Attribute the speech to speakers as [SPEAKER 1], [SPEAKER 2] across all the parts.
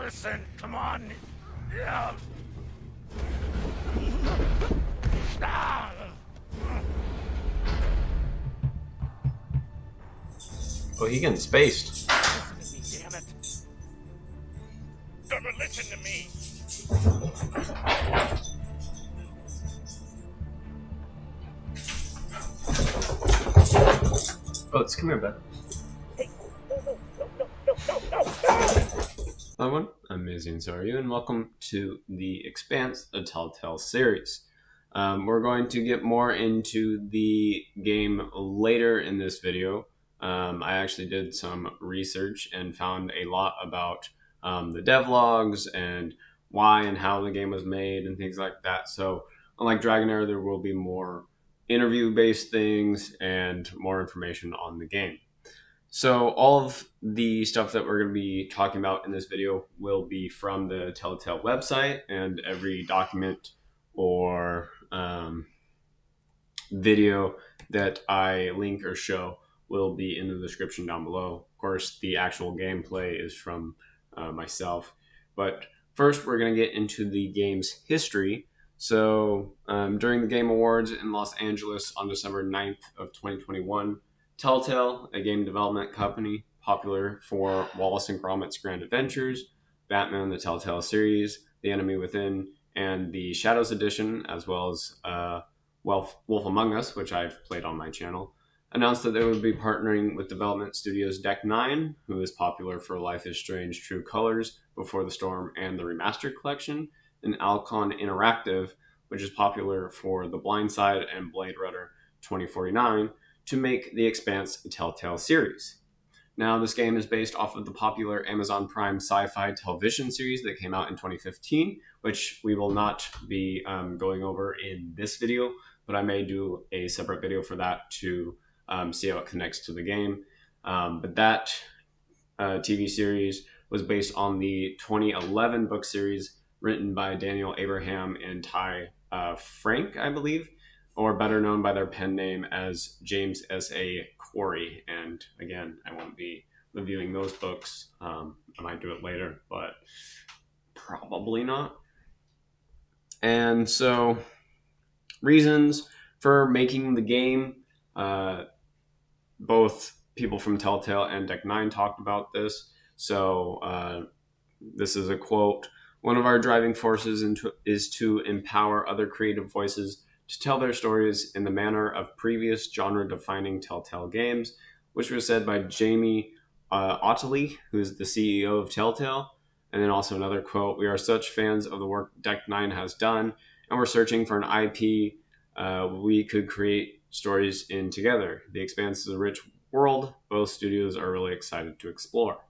[SPEAKER 1] listen, come on. Yeah. Ah.
[SPEAKER 2] Oh, he getting spaced.
[SPEAKER 1] Listen to me, damn it. Never listen to me.
[SPEAKER 2] Oh, let's come here, bud.
[SPEAKER 1] Hey, no.
[SPEAKER 2] Hello, everyone. I'm Amazing, so are you, and welcome to the Expanse, a Telltale series. We're going to get more into the game later in this video. I actually did some research and found a lot about the devlogs and why and how the game was made and things like that. So, unlike Dragonair, there will be more interview-based things and more information on the game. So all of the stuff that we're going to be talking about in this video will be from the Telltale website, and every document or video that I link or show will be in the description down below. Of course, the actual gameplay is from myself. But first, we're going to get into the game's history. So during the Game Awards in Los Angeles on December 9th of 2021, Telltale, a game development company popular for Wallace and Gromit's Grand Adventures, Batman the Telltale series, The Enemy Within, and the Shadows Edition, as well as Wolf Among Us, which I've played on my channel, announced that they would be partnering with development studios Deck 9, who is popular for Life is Strange True Colors, Before the Storm, and the Remastered Collection, and Alcon Interactive, which is popular for The Blind Side and Blade Runner 2049, to make the Expanse a Telltale series. Now, this game is based off of the popular Amazon Prime sci-fi television series that came out in 2015, which we will not be going over in this video, but I may do a separate video for that to see how it connects to the game. But that TV series was based on the 2011 book series written by Daniel Abraham and Ty Frank, I believe, or better known by their pen name as James S.A. Corey. And again, I won't be reviewing those books. I might do it later, but probably not. And so, reasons for making the game, both people from Telltale and Deck 9 talked about this. So, this is a quote. "One of our driving forces is to empower other creative voices to tell their stories in the manner of previous genre-defining Telltale games," which was said by Jamie Ottley, who's the CEO of Telltale. And then also another quote, "We are such fans of the work Deck 9 has done, and we're searching for an IP we could create stories in together. The Expanse is a rich world both studios are really excited to explore."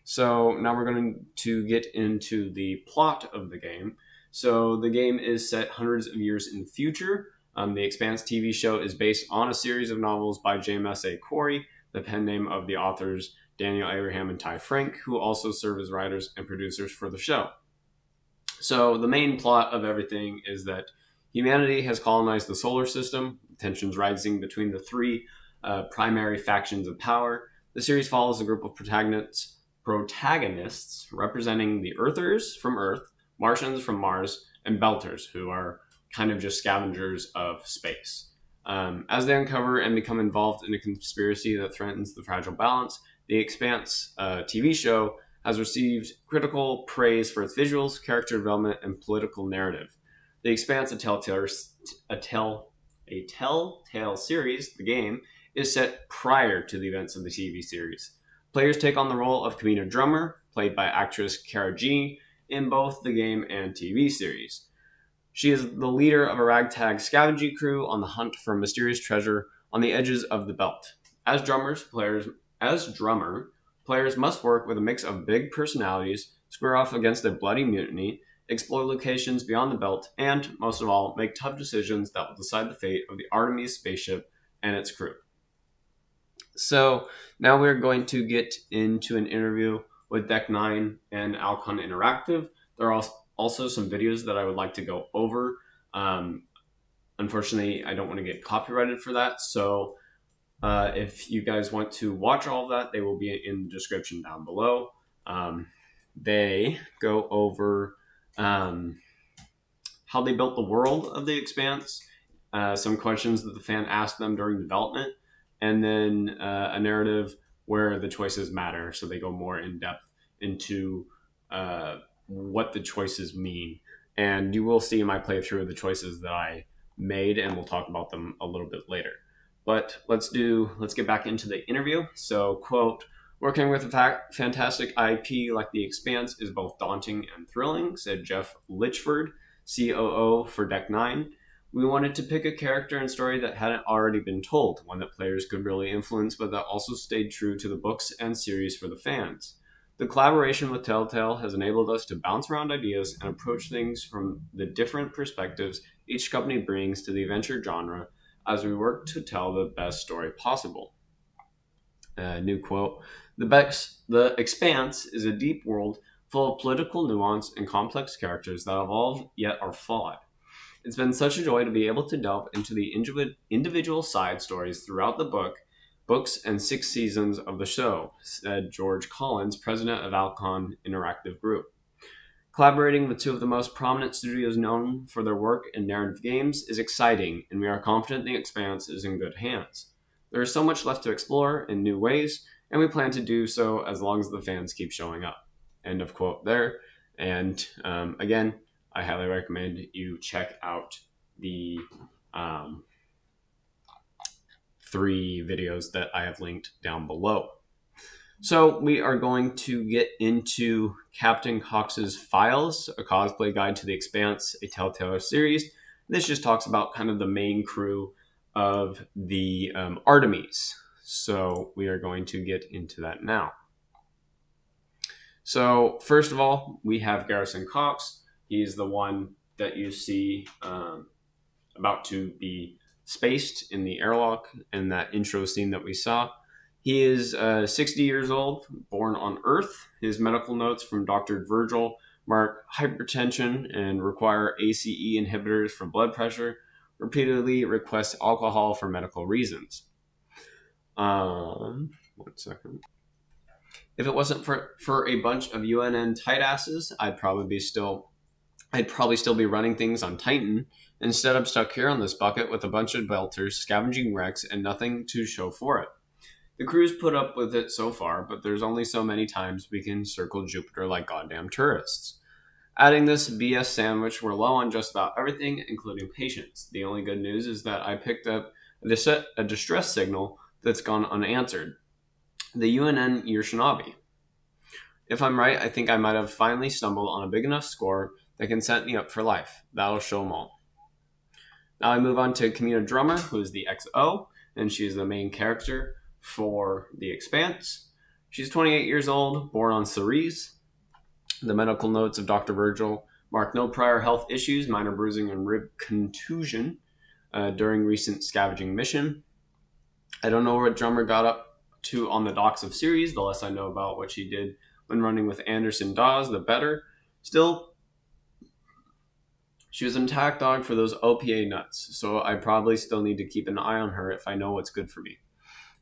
[SPEAKER 2] So now we're going to get into the plot of the game. So the game is set hundreds of years in the future. The Expanse TV show is based on a series of novels by James S.A. Corey, the pen name of the authors Daniel Abraham and Ty Frank, who also serve as writers and producers for the show. So the main plot of everything is that humanity has colonized the solar system, tensions rising between the three primary factions of power. The series follows a group of protagonists representing the Earthers from Earth, Martians from Mars, and Belters, who are kind of just scavengers of space. As they uncover and become involved in a conspiracy that threatens the fragile balance, the Expanse TV show has received critical praise for its visuals, character development, and political narrative. The Expanse, a Telltale series, the game, is set prior to the events of the TV series. Players take on the role of Kamina Drummer, played by actress Kara G, in both the game and TV series. She is the leader of a ragtag scavenging crew on the hunt for a mysterious treasure on the edges of the belt. As drummer, players must work with a mix of big personalities, square off against a bloody mutiny, explore locations beyond the belt, and, most of all, make tough decisions that will decide the fate of the Artemis spaceship and its crew. So now we're going to get into an interview with Deck 9 and Alcon Interactive. There are also some videos that I would like to go over. Unfortunately, I don't want to get copyrighted for that. So if you guys want to watch all of that, they will be in the description down below. they go over how they built the world of the Expanse, some questions that the fan asked them during development, and then a narrative where the choices matter. So they go more in depth into what the choices mean. And you will see in my playthrough the choices that I made, and we'll talk about them a little bit later. But let's get back into the interview. So, quote, working with a fantastic IP like The Expanse is both daunting and thrilling, said Jeff Litchford, COO for Deck 9. We wanted to pick a character and story that hadn't already been told, one that players could really influence, but that also stayed true to the books and series for the fans. The collaboration with Telltale has enabled us to bounce around ideas and approach things from the different perspectives each company brings to the adventure genre as we work to tell the best story possible. New quote, the Expanse is a deep world full of political nuance and complex characters that evolve yet are flawed. It's been such a joy to be able to delve into the individual side stories throughout the books and 6 seasons of the show, said George Collins, president of Alcon Interactive Group. Collaborating with two of the most prominent studios known for their work in narrative games is exciting, and we are confident The Expanse is in good hands. There is so much left to explore in new ways, and we plan to do so as long as the fans keep showing up. End of quote there. And again, I highly recommend you check out the 3 videos that I have linked down below. So we are going to get into Captain Cox's Files, a cosplay guide to The Expanse, a Telltale series. This just talks about kind of the main crew of the Artemis. So we are going to get into that now. So first of all, we have Garrison Cox. He's the one that you see about to be spaced in the airlock in that intro scene that we saw. He is 60 years old, born on Earth. His medical notes from Dr. Virgil mark hypertension and require ACE inhibitors for blood pressure. Repeatedly requests alcohol for medical reasons. 1 second. If it wasn't for a bunch of UNN tight asses, I'd probably still be running things on Titan. Instead, I'm stuck here on this bucket with a bunch of belters scavenging wrecks and nothing to show for it. The crew's put up with it so far, but there's only so many times we can circle Jupiter like goddamn tourists. Adding this BS sandwich, we're low on just about everything, including patience. The only good news is that I picked up a distress signal that's gone unanswered. The UNN Yershinabi. If I'm right, I think I might have finally stumbled on a big enough score that can set me up for life. That'll show them all. Now I move on to Kamina Drummer, who is the XO, and she's the main character for The Expanse. She's 28 years old, born on Ceres. The medical notes of Dr. Virgil mark no prior health issues, minor bruising and rib contusion during recent scavenging mission. I don't know what Drummer got up to on the docks of Ceres. The less I know about what she did when running with Anderson Dawes, the better. Still, she was an attack dog for those OPA nuts, so I probably still need to keep an eye on her if I know what's good for me.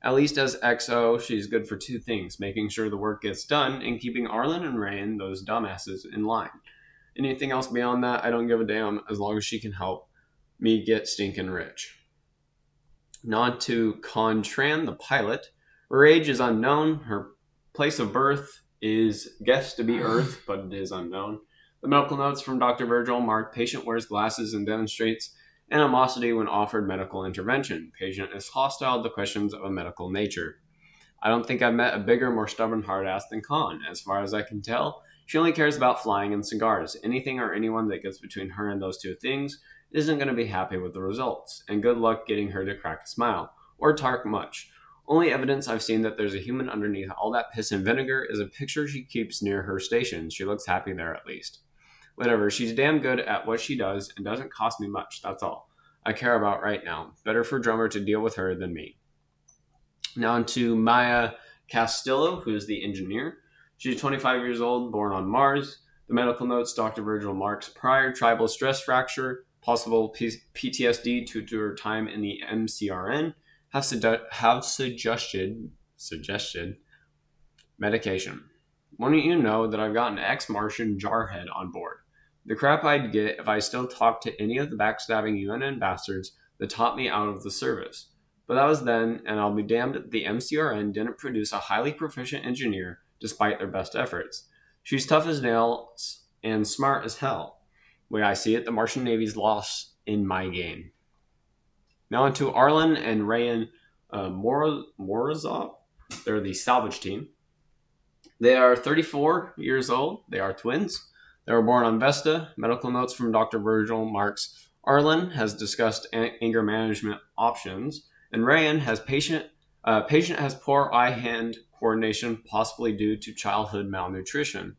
[SPEAKER 2] At least as XO, she's good for 2 things, making sure the work gets done and keeping Arlen and Rain, those dumbasses, in line. Anything else beyond that, I don't give a damn as long as she can help me get stinking rich. Nod to Contran, the pilot. Her age is unknown. Her place of birth is guessed to be Earth, but it is unknown. The medical notes from Dr. Virgil mark patient wears glasses and demonstrates animosity when offered medical intervention. Patient is hostile to questions of a medical nature. I don't think I've met a bigger, more stubborn hard-ass than Khan. As far as I can tell, she only cares about flying and cigars. Anything or anyone that gets between her and those 2 things isn't going to be happy with the results. And good luck getting her to crack a smile, or talk much. Only evidence I've seen that there's a human underneath all that piss and vinegar is a picture she keeps near her station. She looks happy there at least. Whatever, she's damn good at what she does and doesn't cost me much, that's all I care about right now. Better for Drummer to deal with her than me. Now on to Maya Castillo, who is the engineer. She's 25 years old, born on Mars. The medical notes, Dr. Virgil marks prior tribal stress fracture, possible PTSD due to her time in the MCRN, have suggested medication. Wouldn't you know that I've got an ex-Martian jarhead on board? The crap I'd get if I still talked to any of the backstabbing UN bastards that taught me out of the service. But that was then, and I'll be damned if the MCRN didn't produce a highly proficient engineer despite their best efforts. She's tough as nails and smart as hell. The way I see it, the Martian Navy's lost in my game. Now on to Arlen and Rayan Morozov. They're the salvage team. They are 34 years old. They are twins. They were born on Vesta. Medical notes from Dr. Virgil marks Arlen has discussed anger management options, and Rayan has patient has poor eye-hand coordination, possibly due to childhood malnutrition.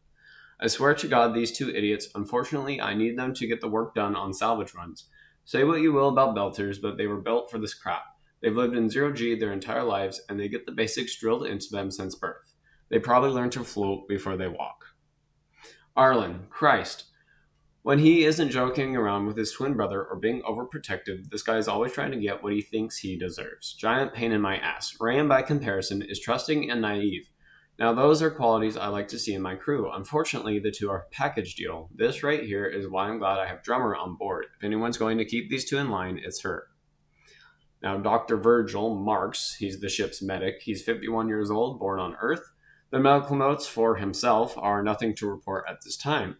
[SPEAKER 2] I swear to God, these two idiots. Unfortunately, I need them to get the work done on salvage runs. Say what you will about belters, but they were built for this crap. They've lived in zero G their entire lives, and they get the basics drilled into them since birth. They probably learn to float before they walk. Arlen, Christ. When he isn't joking around with his twin brother or being overprotective, this guy is always trying to get what he thinks he deserves. Giant pain in my ass. Ryan, by comparison, is trusting and naive. Now, those are qualities I like to see in my crew. Unfortunately, the two are a package deal. This right here is why I'm glad I have Drummer on board. If anyone's going to keep these two in line, it's her. Now, Dr. Virgil Marks, he's the ship's medic. He's 51 years old, born on Earth. The medical notes for himself are nothing to report at this time.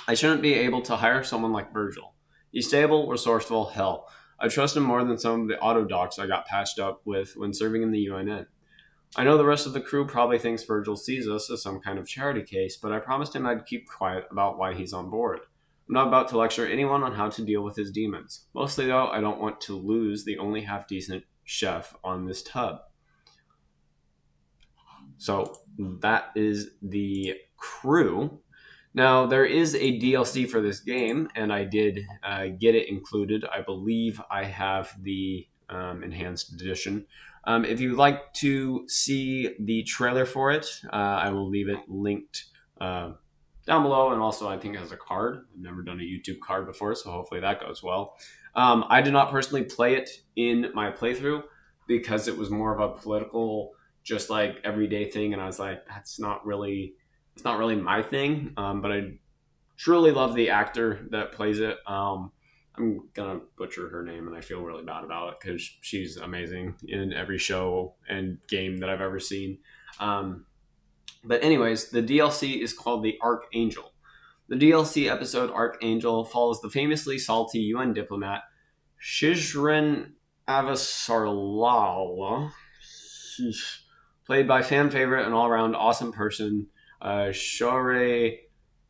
[SPEAKER 2] I shouldn't be able to hire someone like Virgil. He's stable, resourceful, hell. I trust him more than some of the auto docs I got patched up with when serving in the UNN. I know the rest of the crew probably thinks Virgil sees us as some kind of charity case, but I promised him I'd keep quiet about why he's on board. I'm not about to lecture anyone on how to deal with his demons. Mostly, though, I don't want to lose the only half-decent chef on this tub. So that is the crew. Now, there is a DLC for this game, and I did get it included. I believe I have the enhanced edition. If you'd like to see the trailer for it, I will leave it linked down below, and also I think it has a card. I've never done a YouTube card before, so hopefully that goes well. I did not personally play it in my playthrough because it was more of a political, just like everyday thing, and I was like, it's not really my thing. But I truly love the actor that plays it. I'm gonna butcher her name, and I feel really bad about it because she's amazing in every show and game that I've ever seen. But anyways, the DLC is called the Archangel. The DLC episode Archangel follows the famously salty UN diplomat Shizren Avasarlal, played by fan favorite and all-around awesome person Shore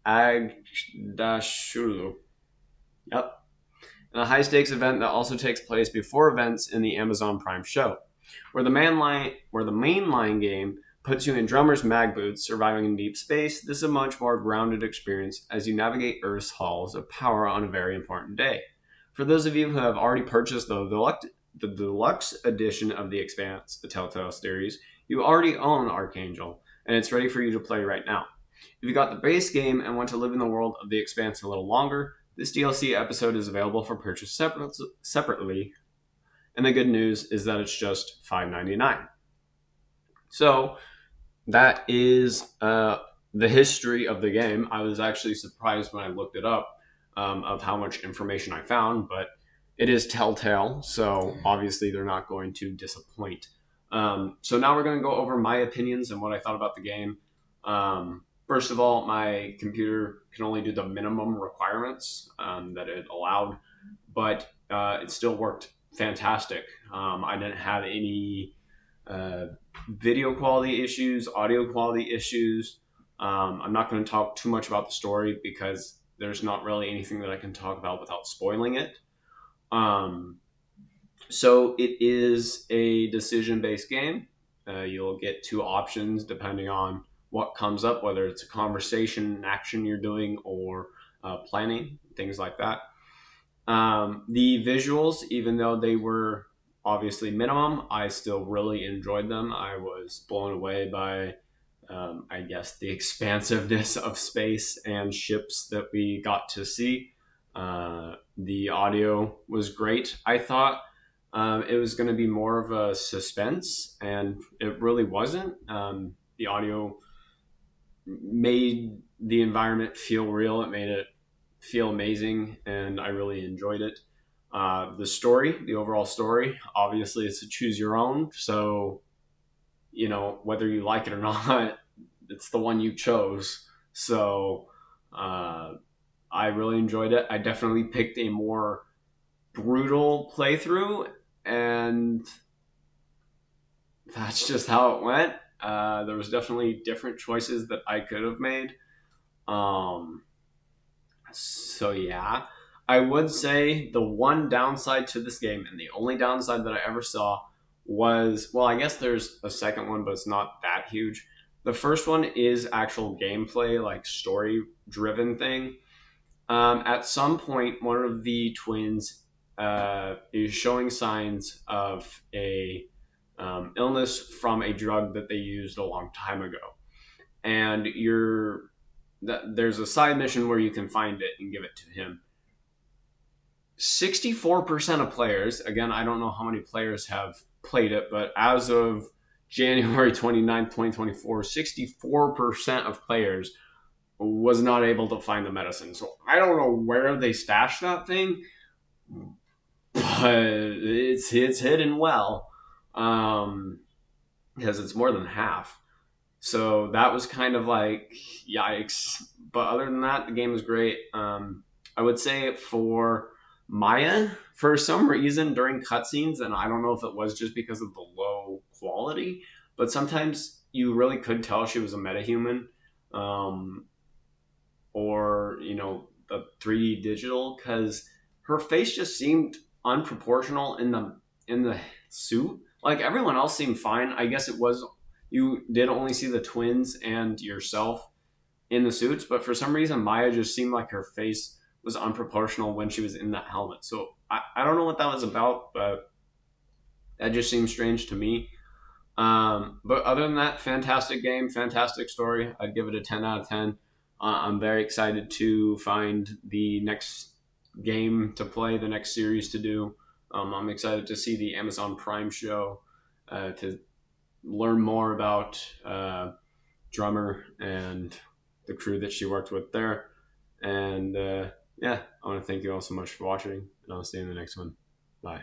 [SPEAKER 2] Agdashulu. Yep. In a high-stakes event that also takes place before events in the Amazon Prime show, where the mainline game puts you in drummer's mag boots, surviving in deep space. This is a much more grounded experience as you navigate Earth's halls of power on a very important day. For those of you who have already purchased the deluxe edition of the Expanse, the Telltale series, you already own Archangel, and it's ready for you to play right now. If you got the base game and want to live in the world of the Expanse a little longer, this DLC episode is available for purchase separately, and the good news is that it's just $5.99. So that is the history of the game. I was actually surprised when I looked it up of how much information I found, but it is Telltale, so obviously they're not going to disappoint. So now we're going to go over my opinions and what I thought about the game. First of all, my computer can only do the minimum requirements that it allowed, but it still worked fantastic. I didn't have any video quality issues, audio quality issues. I'm not going to talk too much about the story because there's not really anything that I can talk about without spoiling it. So it is a decision-based game. You'll get two options depending on what comes up, whether it's a conversation, action you're doing, or planning, things like that. The visuals, even though they were obviously minimum, I still really enjoyed them. I was blown away by, I guess, the expansiveness of space and ships that we got to see. The audio was great. I thought it was going to be more of a suspense, and it really wasn't. The audio made the environment feel real. It made it feel amazing, and I really enjoyed it. The story, the overall story, obviously it's a choose your own. So, whether you like it or not, it's the one you chose. So, I really enjoyed it. I definitely picked a more brutal playthrough, and that's just how it went. There was definitely different choices that I could have made. Um, so yeah, I would say the one downside to this game, and the only downside that I ever saw, was, well, I guess there's a second one, but it's not that huge. The first one is actual gameplay, like story driven thing. At some point, one of the twins is showing signs of a illness from a drug that they used a long time ago, and there's a side mission where you can find it and give it to him. 64% of players, again, I don't know how many players have played it, but as of January 29th, 2024, 64% of players was not able to find the medicine. So I don't know where they stashed that thing, but it's hidden well, because it's more than half. So that was kind of like yikes. But other than that, the game was great. I would say for Maya, for some reason during cutscenes, and I don't know if it was just because of the low quality, but sometimes you really could tell she was a metahuman. Um, or the 3D digital, because her face just seemed unproportional in the suit. Like everyone else seemed fine. I guess it was, you did only see the twins and yourself in the suits, but for some reason Maya just seemed like her face was unproportional when she was in that helmet. So I don't know what that was about, but that just seemed strange to me. But other than that, fantastic game, fantastic story. I'd give it a 10 out of 10. I'm very excited to find the next game to play, the next series to do. I'm excited to see the Amazon Prime show, to learn more about Drummer and the crew that she worked with there. And yeah, I want to thank you all so much for watching, and I'll see you in the next one. Bye.